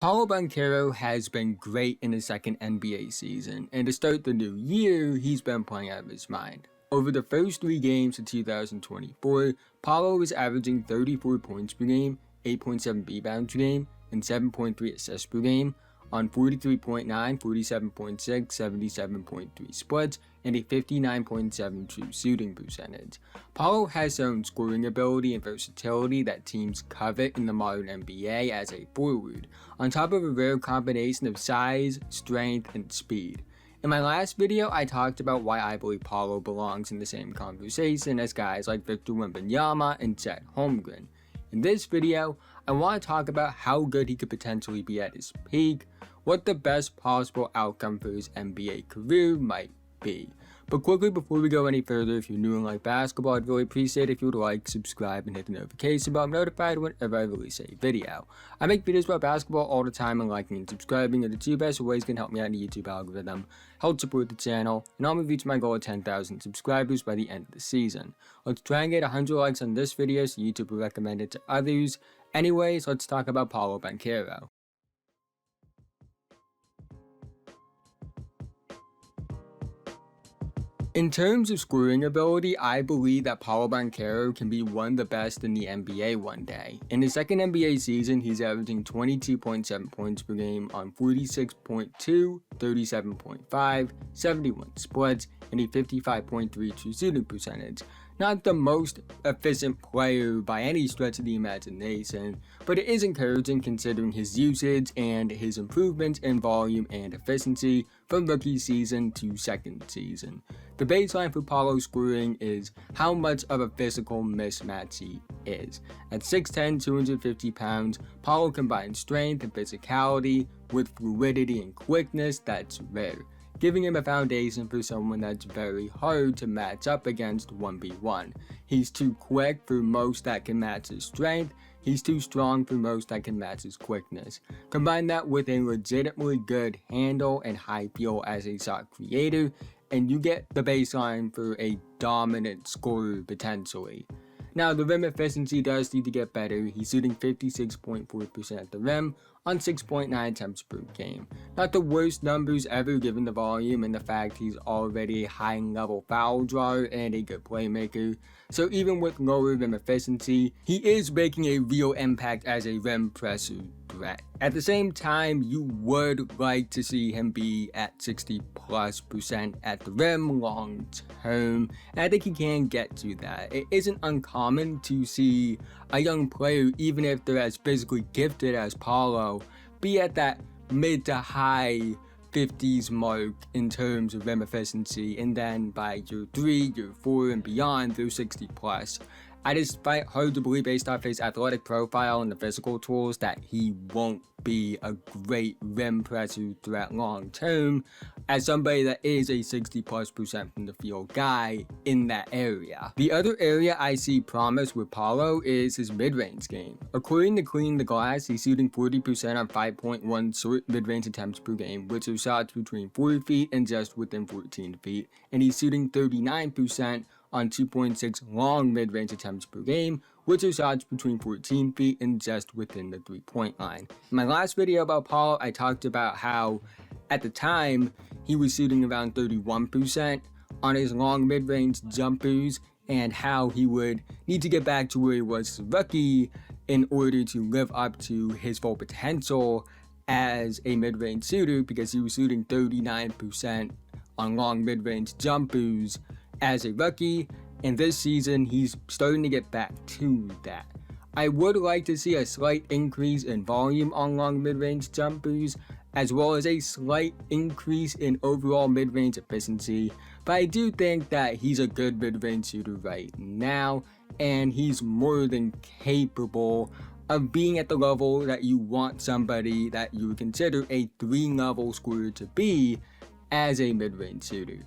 Paolo Banchero has been great in his second NBA season, and to start the new year, he's been playing out of his mind. Over the first 3 games of 2024, Paolo was averaging 34 points per game, 8.7 rebounds per game, and 7.3 assists per game on 43.9, 47.6, 77.3 splits, and a 59.7 true shooting percentage. Paolo has shown scoring ability and versatility that teams covet in the modern NBA as a forward, on top of a rare combination of size, strength, and speed. In my last video, I talked about why I believe Paolo belongs in the same conversation as guys like Wembanyama and Chet Holmgren. In this video, I want to talk about how good he could potentially be at his peak, what the best possible outcome for his NBA career might be. But quickly before we go any further, if you're new and like basketball, I'd really appreciate it if you would like, subscribe, and hit the notification bell. I'm notified whenever I release a video. I make videos about basketball all the time, and liking and subscribing are the 2 best ways can help me out in the YouTube algorithm, help support the channel, and help me reach my goal of 10,000 subscribers by the end of the season. Let's try and get 100 likes on this video so YouTube will recommend it to others. Anyways, let's talk about Paolo Banchero. In terms of scoring ability, I believe that Paolo Banchero can be one of the best in the NBA one day. In his second NBA season, he's averaging 22.7 points per game on 46.2, 37.5, 71 splits, and a 55.3 true shooting percentage. Not the most efficient player by any stretch of the imagination, but it is encouraging considering his usage and his improvements in volume and efficiency from rookie season to second season. The baseline for Paolo scoring is how much of a physical mismatch he is. At 6'10", 250 pounds, Paolo combines strength and physicality with fluidity and quickness that's rare, giving him a foundation for someone that's very hard to match up against 1v1. He's too quick for most that can match his strength, he's too strong for most that can match his quickness. Combine that with a legitimately good handle and high feel as a shot creator, and you get the baseline for a dominant scorer potentially. Now, the rim efficiency does need to get better. He's shooting 56.4% at the rim on 6.9 attempts per game. Not the worst numbers ever given the volume and the fact he's already a high-level foul drawer and a good playmaker. So even with lower rim efficiency, he is making a real impact as a rim presser threat. At the same time, you would like to see him be at 60+% at the rim long term, and I think he can get to that. It isn't uncommon to see a young player, even if they're as physically gifted as Paolo, be at that mid to high 50s mark in terms of rim efficiency, and then by year 3, year 4, and beyond, they're 60+. I just find it hard to believe based off his athletic profile and the physical tools that he won't be a great rim presser threat long term as somebody that is a 60+% from the field guy in that area. The other area I see promise with Paolo is his mid-range game. According to Clean the Glass, he's shooting 40% on 5.1 short mid-range attempts per game, which are shots between 4 feet and just within 14 feet, and he's shooting 39% on 2.6 long mid-range attempts per game, which are shots between 14 feet and just within the 3-point line. In my last video about Paolo, I talked about how, at the time, he was shooting around 31% on his long mid-range jumpers, and how he would need to get back to where he was as a rookie in order to live up to his full potential as a mid-range shooter, because he was shooting 39% on long mid-range jumpers as a rookie, and this season he's starting to get back to that. I would like to see a slight increase in volume on long mid-range jumpers, as well as a slight increase in overall mid-range efficiency, but I do think that he's a good mid-range shooter right now, and he's more than capable of being at the level that you want somebody that you would consider a 3-level scorer to be as a mid-range shooter.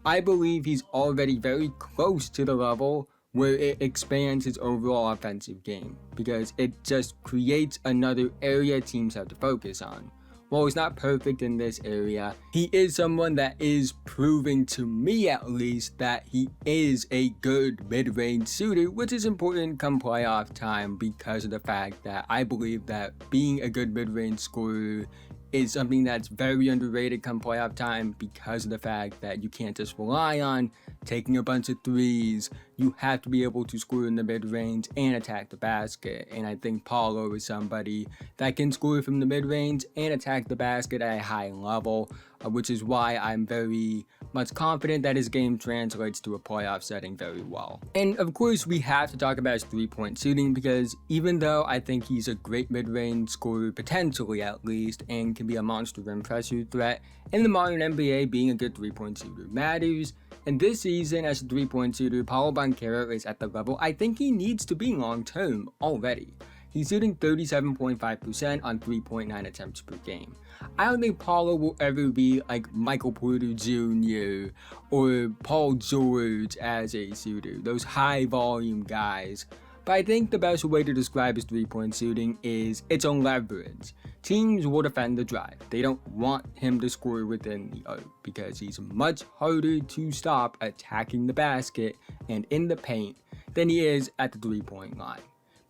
I believe he's already very close to the level where it expands his overall offensive game, because it just creates another area teams have to focus on. while he's not perfect in this area, he is someone that is proving to me at least that he is a good mid-range shooter, which is important come playoff time because of the fact that I believe that being a good mid-range scorer is something that's very underrated come playoff time because of the fact that you can't just rely on taking a bunch of threes. You have to be able to score in the mid-range and attack the basket, and I think Paolo is somebody that can score from the mid-range and attack the basket at a high level, which is why I'm very much confident that his game translates to a playoff setting very well. And of course, we have to talk about his three-point shooting because even though I think he's a great mid-range scorer, potentially at least, and can be a monster rim pressure threat, in the modern NBA, being a good three-point shooter matters. And this season, as a three-point shooter, Paolo Banchero is at the level I think he needs to be long-term already. He's shooting 37.5% on 3.9 attempts per game. I don't think Paolo will ever be like Michael Porter Jr. or Paul George as a shooter, those high volume guys. But I think the best way to describe his three-point shooting is it's on leverage. Teams will defend the drive. They don't want him to score within the arc because he's much harder to stop attacking the basket and in the paint than he is at the three-point line.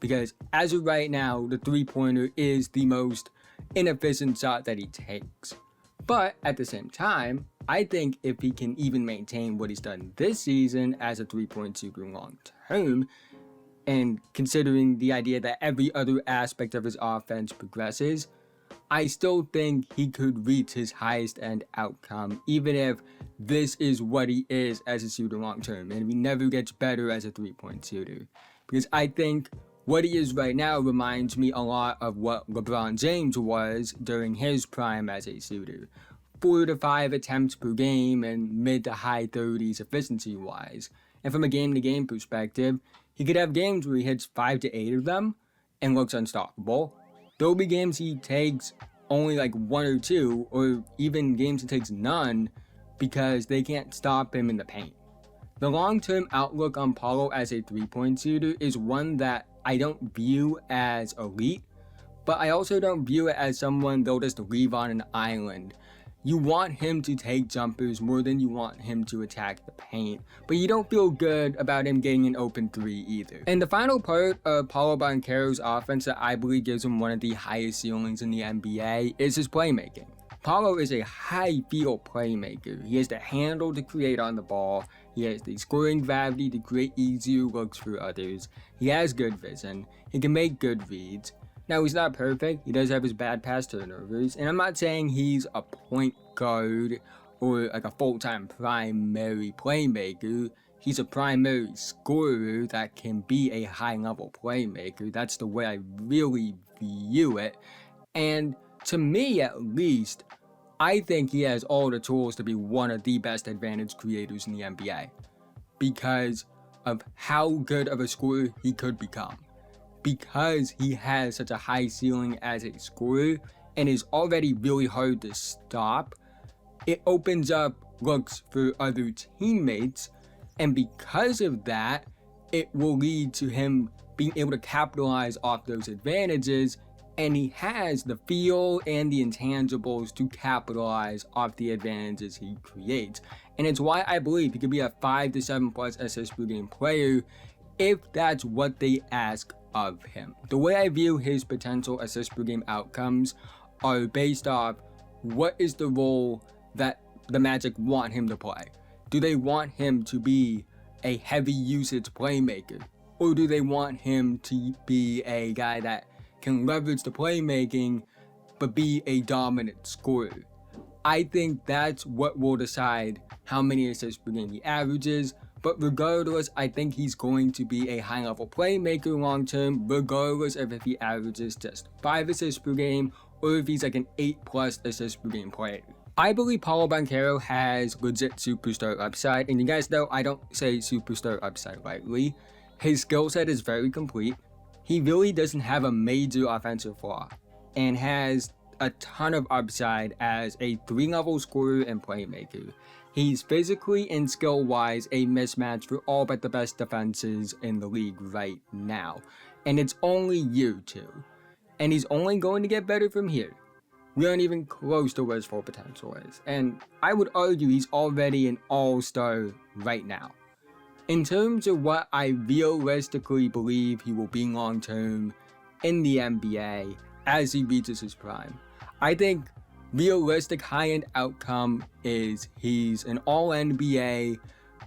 Because as of right now, the three-pointer is the most inefficient shot that he takes. But at the same time, I think if he can even maintain what he's done this season as a three-point shooter long-term, and considering the idea that every other aspect of his offense progresses, I still think he could reach his highest end outcome, even if this is what he is as a shooter long-term, and he never gets better as a three-point shooter. Because I think what he is right now reminds me a lot of what LeBron James was during his prime as a shooter. 4 to 5 attempts per game and mid to high 30s efficiency-wise. And from a game-to-game perspective, he could have games where he hits 5 to 8 of them and looks unstoppable. There'll be games he takes only like 1 or 2, or even games he takes none because they can't stop him in the paint. The long-term outlook on Paolo as a three-point shooter is one that I don't view as elite, but I also don't view it as someone they'll just leave on an island. You want him to take jumpers more than you want him to attack the paint, but you don't feel good about him getting an open three either. And the final part of Paolo Banchero's offense that I believe gives him one of the highest ceilings in the NBA is his playmaking. Paolo is a high field playmaker. He has the handle to create on the ball. He has the scoring gravity to create easier looks for others. He has good vision. He can make good reads. Now, he's not perfect. He does have his bad pass turnovers. And I'm not saying he's a point guard or like a full-time primary playmaker. He's a primary scorer that can be a high-level playmaker. That's the way I really view it. And to me, at least, I think he has all the tools to be one of the best advantage creators in the NBA because of how good of a scorer he could become. Because he has such a high ceiling as a scorer and is already really hard to stop, it opens up looks for other teammates, and because of that, it will lead to him being able to capitalize off those advantages, and he has the feel and the intangibles to capitalize off the advantages he creates. And it's why I believe he could be a 5 to 7 plus assists per game player if that's what they ask of him. The way I view his potential assist per game outcomes are based off what is the role that the Magic want him to play. Do they want him to be a heavy usage playmaker? Or do they want him to be a guy that can leverage the playmaking but be a dominant scorer? I think that's what will decide how many assists per game he averages. But regardless, I think he's going to be a high-level playmaker long-term, regardless of if he averages just 5 assists per game or if he's like an 8+ assists per game player. I believe Paolo Banchero has legit superstar upside, and you guys know I don't say superstar upside lightly. His skill set is very complete. He really doesn't have a major offensive flaw and has a ton of upside as a 3-level scorer and playmaker. He's physically and skill-wise a mismatch for all but the best defenses in the league right now. And it's only year 2. And he's only going to get better from here. we aren't even close to what his full potential is. And I would argue he's already an all-star right now. In terms of what I realistically believe he will be long-term in the NBA as he reaches his prime, I think realistic high-end outcome is he's an all-NBA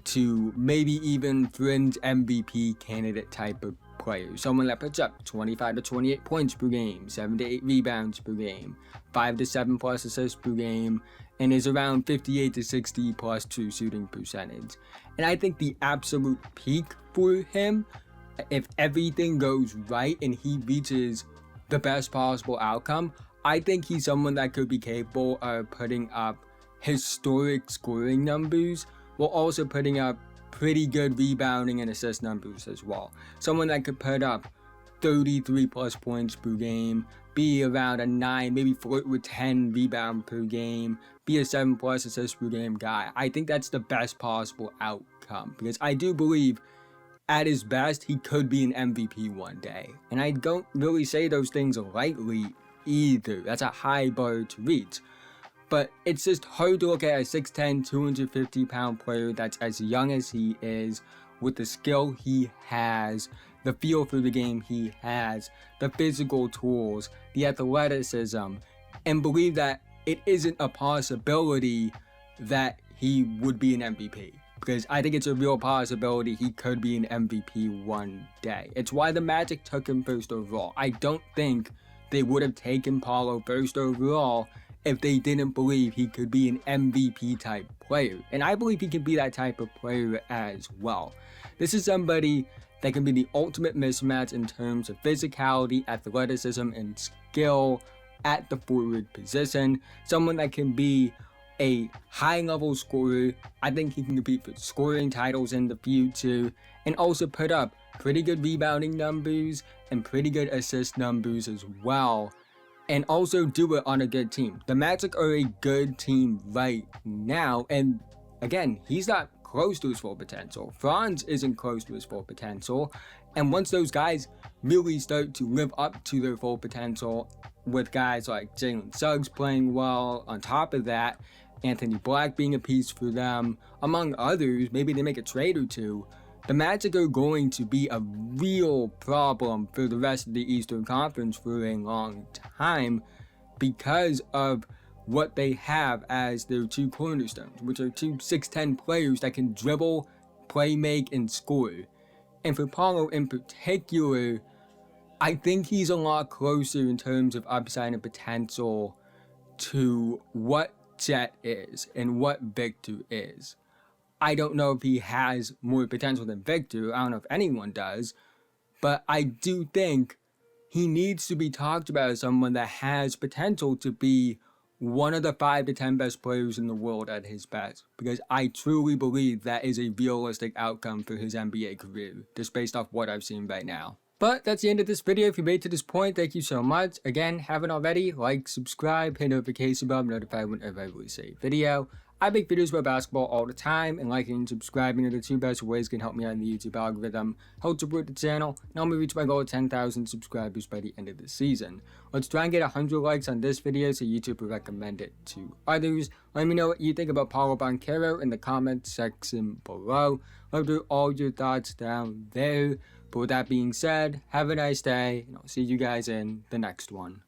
to maybe even fringe MVP candidate type of player. Someone that puts up 25 to 28 points per game, 7 to 8 rebounds per game, 5 to 7 plus assists per game, and is around 58 to 60 plus true shooting percentage. And I think the absolute peak for him, if everything goes right and he reaches the best possible outcome, I think he's someone that could be capable of putting up historic scoring numbers while also putting up pretty good rebounding and assist numbers as well. Someone that could put up 33 plus points per game, be around a 9, maybe flirt with 10 rebound per game, be a 7 plus assist per game guy. I think that's the best possible outcome because I do believe at his best he could be an MVP one day. And I don't really say those things lightly either. That's a high bar to reach. But it's just hard to look at a 6'10", 250-pound player that's as young as he is, with the skill he has, the feel for the game he has, the physical tools, the athleticism, and believe that it isn't a possibility that he would be an MVP. Because I think it's a real possibility he could be an MVP one day. It's why the Magic took him first overall. I don't think they would have taken Paolo first overall if they didn't believe he could be an MVP type player. And I believe he can be that type of player as well. This is somebody that can be the ultimate mismatch in terms of physicality, athleticism, and skill at the forward position. Someone that can be a high-level scorer. I think he can compete for scoring titles in the future and also put up pretty good rebounding numbers and pretty good assist numbers as well. And also do it on a good team. The Magic are a good team right now. And again, he's not close to his full potential. Franz isn't close to his full potential. And once those guys really start to live up to their full potential, with guys like Jalen Suggs playing well, on top of that, Anthony Black being a piece for them, among others, maybe they make a trade or two, the Magic are going to be a real problem for the rest of the Eastern Conference for a long time because of what they have as their two cornerstones, which are two 6'10" players that can dribble, play make, and score. And for Paolo in particular, I think he's a lot closer in terms of upside and potential to what Chet is and what Victor is. I don't know if he has more potential than Victor. I don't know if anyone does. But I do think he needs to be talked about as someone that has potential to be one of the 5 to 10 best players in the world at his best. Because I truly believe that is a realistic outcome for his NBA career, just based off what I've seen right now. But that's the end of this video. If you made it to this point, thank you so much. Again, haven't already, like, subscribe, hit notification bell, notified whenever I release a video. I make videos about basketball all the time, and liking and subscribing are the two best ways can help me out in the YouTube algorithm, help support the channel, and help me reach my goal of 10,000 subscribers by the end of the season. Let's try and get 100 likes on this video so YouTube will recommend it to others. Let me know what you think about Paolo Banchero in the comments section below. Love to hear all your thoughts down there. But with that being said, have a nice day, and I'll see you guys in the next one.